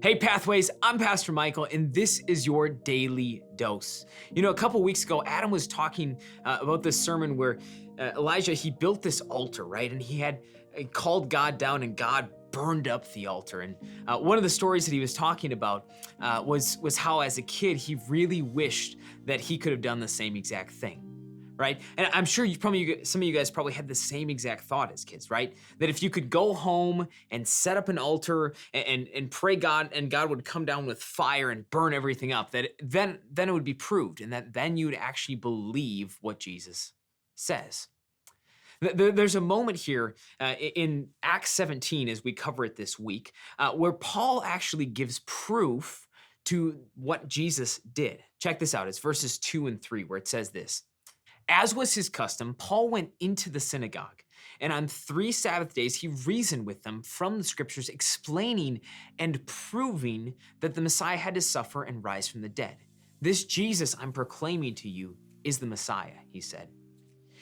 Hey Pathways, I'm Pastor Michael, and this is your daily dose. You know, a couple weeks ago, Adam was talking about this sermon where Elijah, he built this altar, right? And he had called God down, and God burned up the altar. And one of the stories that he was talking about was how, as a kid, he really wished that he could have done the same exact thing. Right? And I'm sure some of you guys probably had the same exact thought as kids, right? That if you could go home and set up an altar and pray God, and God would come down with fire and burn everything up, that then it would be proved, and that then you would actually believe what Jesus says. There's a moment here in Acts 17, as we cover it this week, where Paul actually gives proof to what Jesus did. Check this out. It's verses 2 and 3, where it says this. As was his custom, Paul went into the synagogue, and on 3 Sabbath days he reasoned with them from the scriptures, explaining and proving that the Messiah had to suffer and rise from the dead. This Jesus I'm proclaiming to you is the Messiah, he said.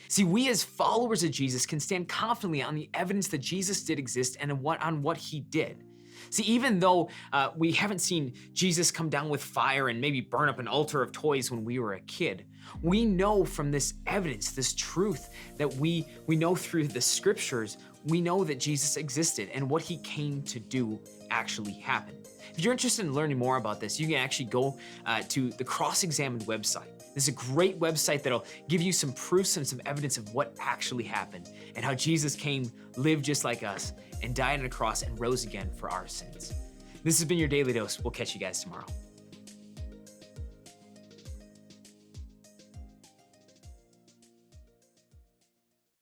See, we as followers of Jesus can stand confidently on the evidence that Jesus did exist and on what he did. See, even though we haven't seen Jesus come down with fire and maybe burn up an altar of toys when we were a kid, we know from this evidence, this truth that we know through the scriptures, we know that Jesus existed and what he came to do actually happened. If you're interested in learning more about this, you can actually go to the Cross-Examined website. This is a great website that'll give you some proofs and some evidence of what actually happened and how Jesus came, lived just like us, and died on a cross and rose again for our sins. This has been your Daily Dose. We'll catch you guys tomorrow.